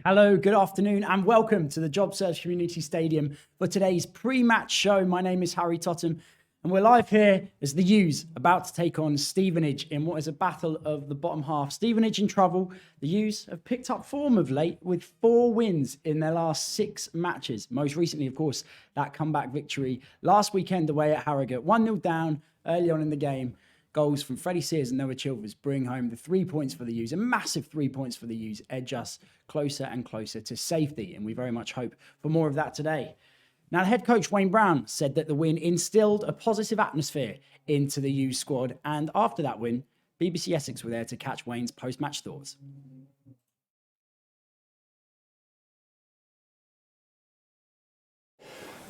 Hello, good afternoon, and welcome to the Job Search Community Stadium for today's pre-match show. My name is Harry Tottam, and we're live here as the U's about to take on Stevenage in what is a battle of the bottom half. Stevenage in trouble. The U's have picked up form of late with 4 wins in their last 6 matches. Most recently, of course, that comeback victory last weekend away at Harrogate. 1-0 down early on in the game. Goals from Freddie Sears and Noah Chilvers bring home the 3 points for the U's. A massive 3 points for the U's edge us closer and closer to safety. And we very much hope for more of that today. Now, the head coach Wayne Brown said that the win instilled a positive atmosphere into the U's squad. And after that win, BBC Essex were there to catch Wayne's post-match thoughts.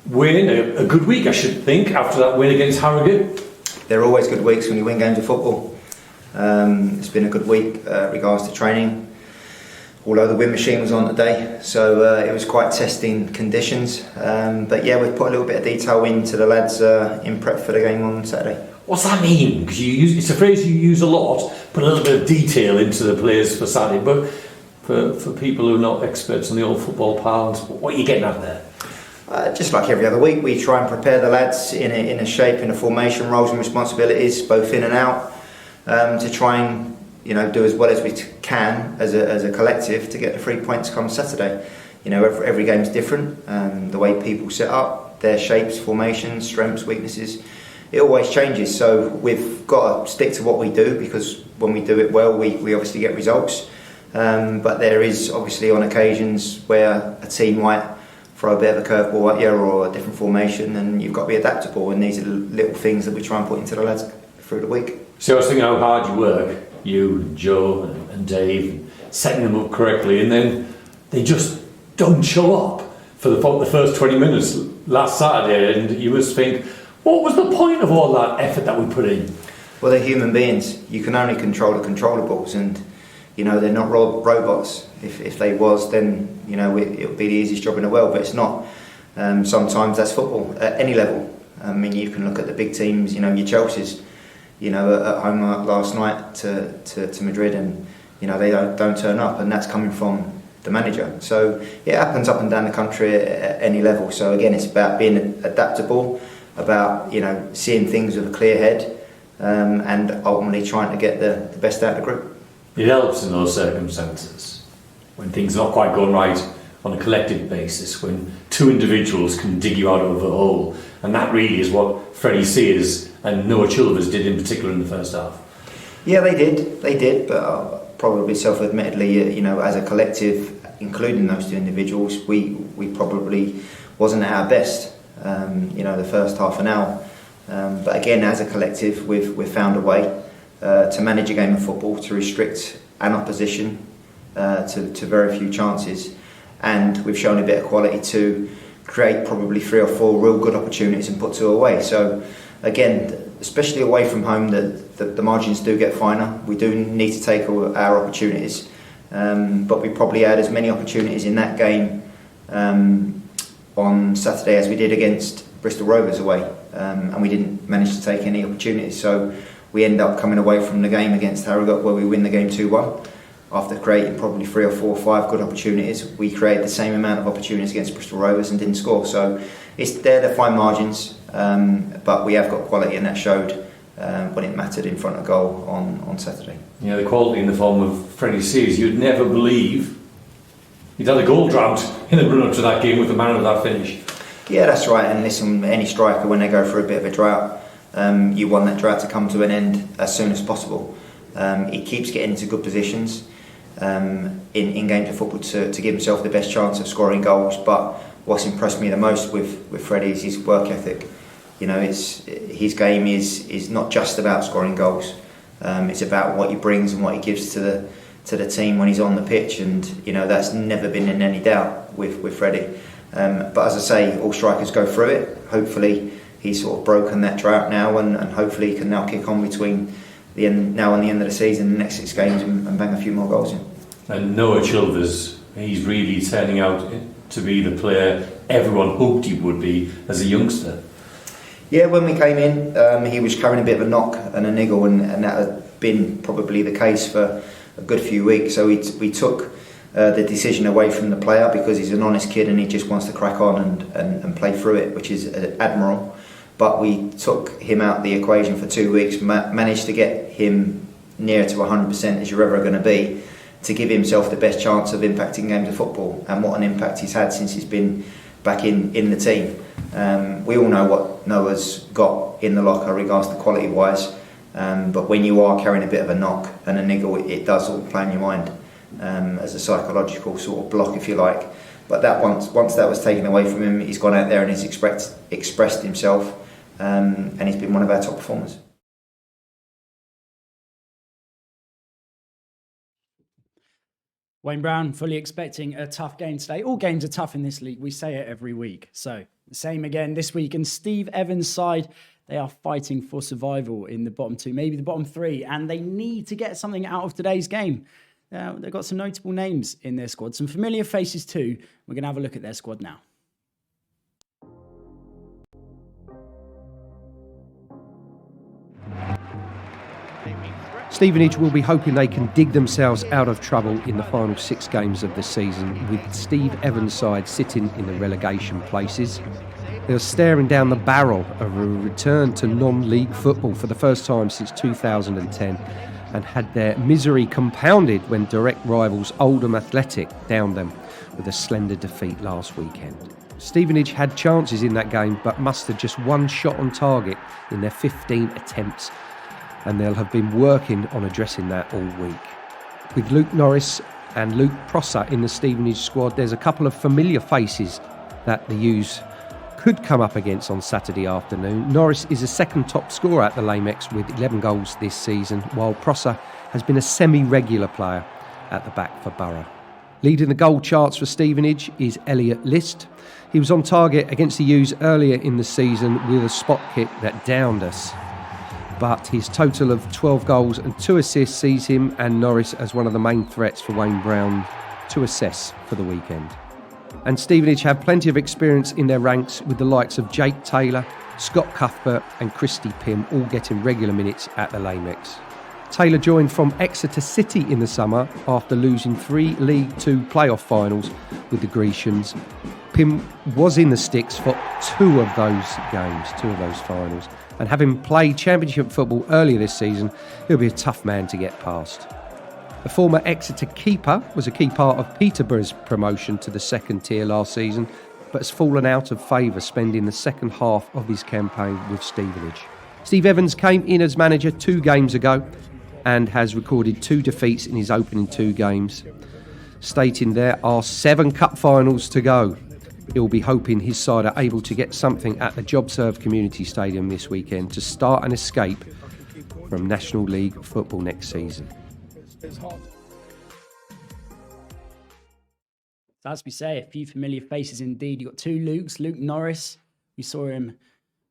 Win, a good week, I should think, after that win against Harrogate. They're always good weeks when you win games of football. It's been a good week regards to training, although the wind machine was on today, so it was quite testing conditions. But yeah, we've put a little bit of detail into the lads in prep for the game on Saturday. What's that mean? Because it's a phrase you use a lot, put a little bit of detail into the players for Saturday, but for people who are not experts in the old football parlance, what are you getting at there? Just like every other week, we try and prepare the lads in a shape, in a formation, roles and responsibilities, both in and out, to try and do as well as we can as a collective to get the 3 points come Saturday. Every game's different. The way people set up, their shapes, formations, strengths, weaknesses, it always changes. So we've got to stick to what we do, because when we do it well, we obviously get results. But there is obviously on occasions where a team might throw a bit of a curveball at you or a different formation, and you've got to be adaptable, and these are little things that we try and put into the lads through the week. So I was thinking how hard you work, you and Joe and Dave, setting them up correctly, and then they just don't show up for the first 20 minutes last Saturday, and you must think, what was the point of all that effort that we put in? Well, they're human beings. You can only control the controllables, and they're not robots. If they was, then it would be the easiest job in the world, but it's not. Sometimes that's football at any level. I mean, you can look at the big teams, your Chelsea's, at home last night to Madrid, and they don't turn up, and that's coming from the manager. So it happens up and down the country at any level. So again, it's about being adaptable, about seeing things with a clear head, and ultimately trying to get the best out of the group. It helps in those circumstances, when things are not quite going right on a collective basis, when 2 individuals can dig you out of a hole, and that really is what Freddie Sears and Noah Chilvers did in particular in the first half. Yeah, they did, but probably self-admittedly, as a collective, including those 2 individuals, we probably wasn't at our best, the first half an hour. But again, as a collective, we've found a way to manage a game of football, to restrict an opposition to very few chances, and we've shown a bit of quality to create probably 3 or 4 real good opportunities and put 2 away. So again, especially away from home, the margins do get finer. We do need to take our opportunities, but we probably had as many opportunities in that game on Saturday as we did against Bristol Rovers away, and we didn't manage to take any opportunities. So we end up coming away from the game against Harrogate, where we win the game 2-1. After creating probably 3 or 4 or 5 good opportunities, we created the same amount of opportunities against Bristol Rovers and didn't score. So they're the fine margins, but we have got quality, and that showed when it mattered in front of goal on Saturday. The quality in the form of Freddie Sears, you'd never believe he'd had a goal drought in the run-up to that game with the man of that finish. Yeah, that's right. And listen, any striker, when they go through a bit of a drought, you want that drought to come to an end as soon as possible. He keeps getting into good positions in games of football to give himself the best chance of scoring goals. But what's impressed me the most with Freddie is his work ethic. His game is not just about scoring goals. It's about what he brings and what he gives to the team when he's on the pitch, and that's never been in any doubt with Freddie. But as I say, all strikers go through it. Hopefully he's sort of broken that drought now, and hopefully he can now kick on between now and the end of the season, the next 6 games, and bang a few more goals in. And Noah Chilvers, he's really turning out to be the player everyone hoped he would be as a youngster. Yeah, when we came in, he was carrying a bit of a knock and a niggle, and that had been probably the case for a good few weeks. So we took the decision away from the player, because he's an honest kid and he just wants to crack on and play through it, which is admirable. But we took him out the equation for 2 weeks, managed to get him near to 100% as you're ever going to be, to give himself the best chance of impacting games of football. And what an impact he's had since he's been back in the team. We all know what Noah's got in the locker regards to quality wise, but when you are carrying a bit of a knock and a niggle, it does all play in your mind as a psychological sort of block, if you like. But that once that was taken away from him, he's gone out there and he's expressed himself, and he's been one of our top performers. Wayne Brown fully expecting a tough game today. All games are tough in this league. We say it every week. So the same again this week. And Steve Evans' side, they are fighting for survival in the bottom two, maybe the bottom three. And they need to get something out of today's game. They've got some notable names in their squad. Some familiar faces too. We're going to have a look at their squad now. Stevenage will be hoping they can dig themselves out of trouble in the final 6 games of the season, with Steve Evans' side sitting in the relegation places. They're staring down the barrel of a return to non-league football for the first time since 2010, and had their misery compounded when direct rivals Oldham Athletic downed them with a slender defeat last weekend. Stevenage had chances in that game but mustered just 1 shot on target in their 15 attempts, and they'll have been working on addressing that all week. With Luke Norris and Luke Prosser in the Stevenage squad, there's a couple of familiar faces that the U's could come up against on Saturday afternoon. Norris is a second top scorer at the Lamex with 11 goals this season, while Prosser has been a semi-regular player at the back for Borough. Leading the goal charts for Stevenage is Elliot List. He was on target against the U's earlier in the season with a spot kick that downed us, but his total of 12 goals and 2 assists sees him and Norris as one of the main threats for Wayne Brown to assess for the weekend. And Stevenage have plenty of experience in their ranks, with the likes of Jake Taylor, Scott Cuthbert and Christy Pym all getting regular minutes at the Lamex. Taylor joined from Exeter City in the summer after losing 3 League 2 playoff finals with the Grecians. Pym was in the sticks for 2 of those games, 2 of those finals. And having played championship football earlier this season, he'll be a tough man to get past. The former Exeter keeper was a key part of Peterborough's promotion to the second tier last season, but has fallen out of favour, spending the second half of his campaign with Stevenage. Steve Evans came in as manager 2 games ago and has recorded 2 defeats in his opening 2 games, stating there are 7 cup finals to go. He'll be hoping his side are able to get something at the JobServe Community Stadium this weekend to start an escape from National League football next season. As we say, a few familiar faces indeed. You've got 2 Lukes. Luke Norris, we saw him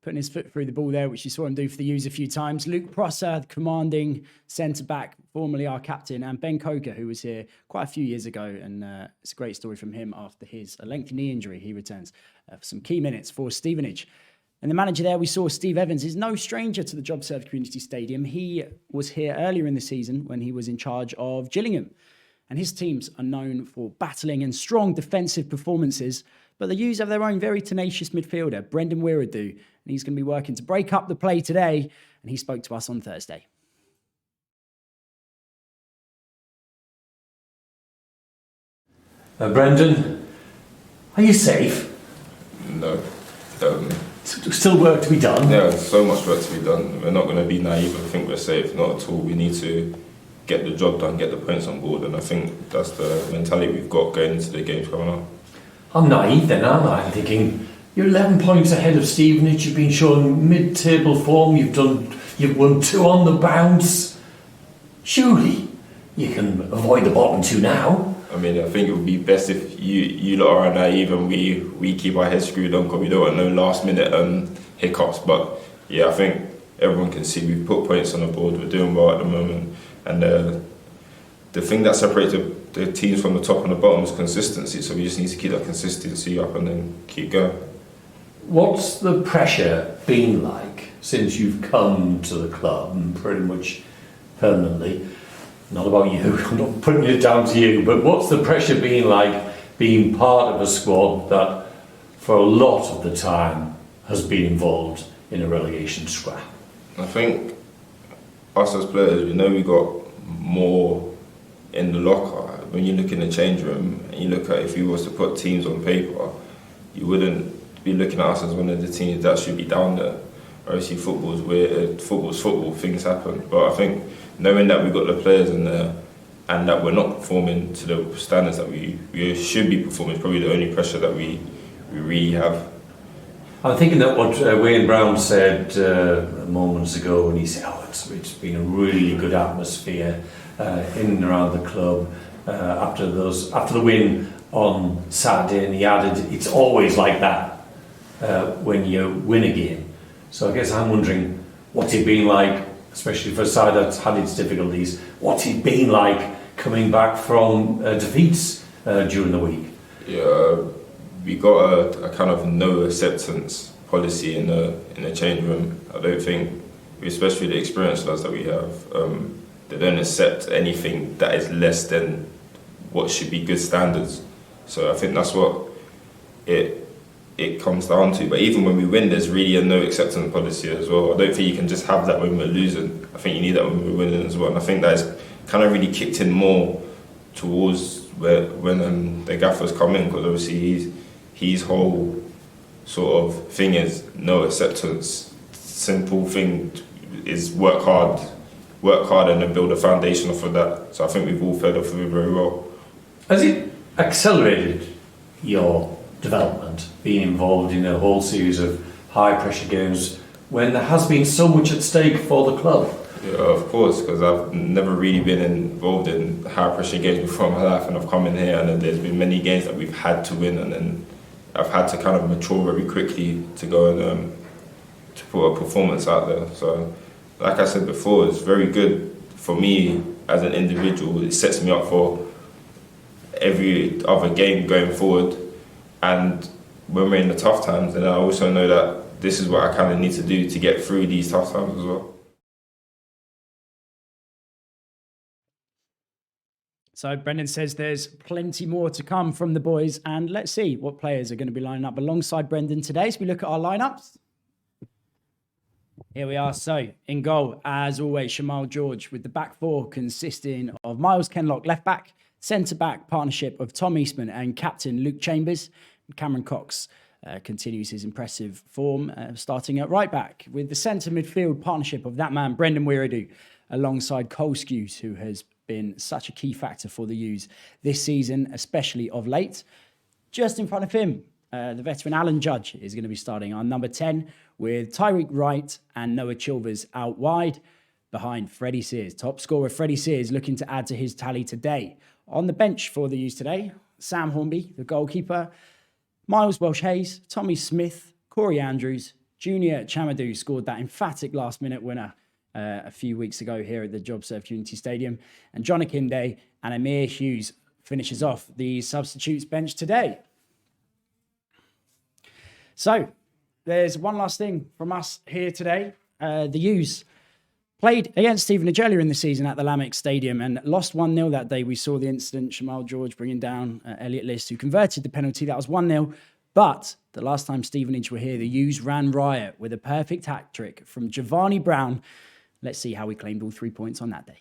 putting his foot through the ball there, which you saw him do for the U's a few times. Luke Prosser, the commanding centre-back, formerly our captain, and Ben Coker, who was here quite a few years ago, and it's a great story from him after his lengthy knee injury. He returns for some key minutes for Stevenage. And the manager there, we saw Steve Evans, is no stranger to the JobServe Community Stadium. He was here earlier in the season when he was in charge of Gillingham. And his teams are known for battling and strong defensive performances, but the U's have their own very tenacious midfielder, Brendan Wiradoo, and he's going to be working to break up the play today, and he spoke to us on Thursday. Brendan, are you safe? No. Still work to be done? Yeah, so much work to be done. We're not going to be naive and think we're safe, not at all. We need to get the job done, get the points on board, and I think that's the mentality we've got going into the games coming up. I'm naive then, aren't I? I'm thinking, you're 11 points ahead of Stevenage, you've been showing mid-table form, you've won 2 on the bounce. Surely you can avoid the bottom 2 now. I mean, I think it would be best if you lot are naive and we keep our heads screwed on, because we don't want no last minute hiccups. But yeah, I think everyone can see we've put points on the board, we're doing well at the moment, and the thing that separates the teams from the top and the bottom is consistency, so we just need to keep that consistency up and then keep going. What's the pressure been like since you've come to the club and pretty much permanently? not about you, I'm not putting it down to you, but what's the pressure been like being part of a squad that for a lot of the time has been involved in a relegation scrap? I think us as players, we know we got more in the locker. When you look in the change room and you look at if you was to put teams on paper, you wouldn't be looking at us as one of the teams that should be down there. Obviously football's weird, football's football, things happen. But I think knowing that we've got the players in there and that we're not performing to the standards that we should be performing is probably the only pressure that we really have. I'm thinking that what Wayne Brown said moments ago, when he said, it's been a really good atmosphere in and around the club after the win on Saturday, and he added, it's always like that when you win a game. So I guess I'm wondering what's it been like, especially for a side that's had its difficulties, what's it been like coming back from defeats during the week? Yeah, we got a kind of no acceptance policy in the change room. I don't think, especially the experienced lads that we have, they don't accept anything that is less than what should be good standards. So I think that's what it comes down to. But even when we win, there's really a no acceptance policy as well. I don't think you can just have that when we're losing. I think you need that when we're winning as well. And I think that is kind of really kicked in more towards when the gaffers come in, because obviously his whole sort of thing is no acceptance. Simple thing is work hard and then build a foundation off of that. So I think we've all fed off of it very well. Has it accelerated your development, being involved in a whole series of high pressure games when there has been so much at stake for the club? Yeah, of course, because I've never really been involved in high pressure games before in my life, and I've come in here and then there's been many games that we've had to win, and then I've had to kind of mature very quickly to go and to put a performance out there. So like I said before, it's very good for me as an individual. It sets me up for every other game going forward, and when we're in the tough times, then I also know that this is what I kind of need to do to get through these tough times as well. So Brendan says there's plenty more to come from the boys, and let's see what players are going to be lining up alongside Brendan today as we look at our lineups. Here we are. So in goal, as always, Shamal George, with the back four consisting of Miles Kenlock, left back, centre back partnership of Tom Eastman and captain Luke Chambers. Cameron Cox continues his impressive form, starting at right back with the centre midfield partnership of that man, Brendan Wiredu, alongside Col U TV, who has been such a key factor for the U's this season, especially of late. Just in front of him, the veteran Alan Judge is going to be starting on number 10 with Tyreek Wright and Noah Chilvers out wide behind Freddie Sears. Top scorer Freddie Sears looking to add to his tally today. On the bench for the U's today, Sam Hornby, the goalkeeper, Miles Welsh-Hayes, Tommy Smith, Corey Andrews, Junior Chamadou scored that emphatic last-minute winner a few weeks ago here at the JobServe Community Stadium. And John Akinde and Amir Hughes finishes off the substitutes bench today. So there's one last thing from us here today. The U's played against Stevenage earlier in the season at the Lamech Stadium and lost 1-0 that day. We saw the incident, Shamal George bringing down Elliot List, who converted the penalty. That was 1-0. But the last time Stevenage were here, the U's ran riot with a perfect hat-trick from Giovanni Brown. Let's see how we claimed all 3 points on that day.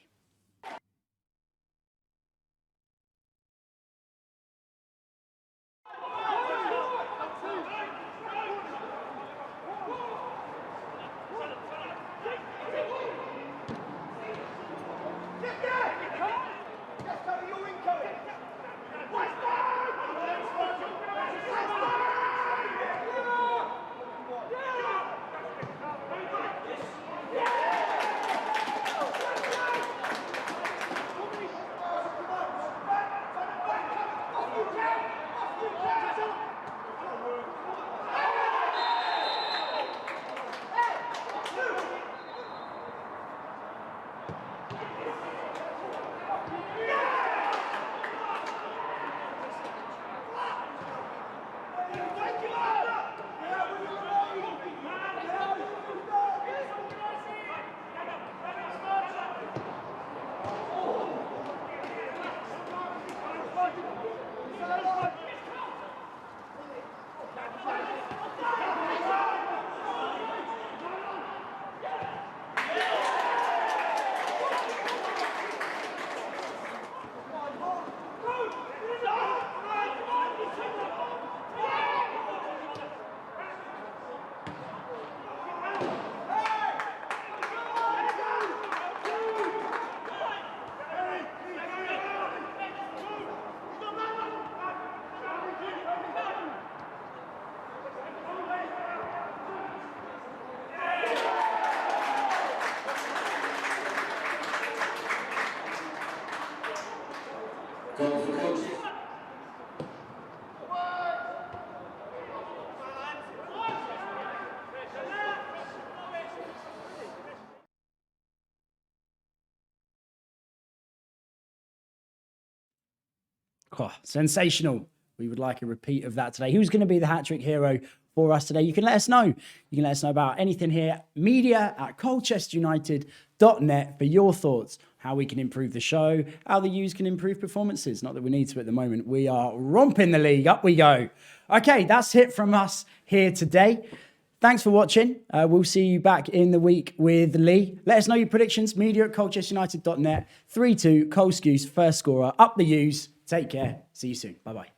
Oh, sensational. We would like a repeat of that today. Who's going to be the hat-trick hero for us today? You can let us know. You can let us know about anything here. media@colchesterunited.net for your thoughts, how we can improve the show, how the U's can improve performances. Not that we need to at the moment. We are romping the league. Up we go. Okay, that's it from us here today. Thanks for watching. We'll see you back in the week with Lee. Let us know your predictions. media@colchesterunited.net. 3-2, Col Scouse, first scorer. Up the U's. Take care. See you soon. Bye-bye.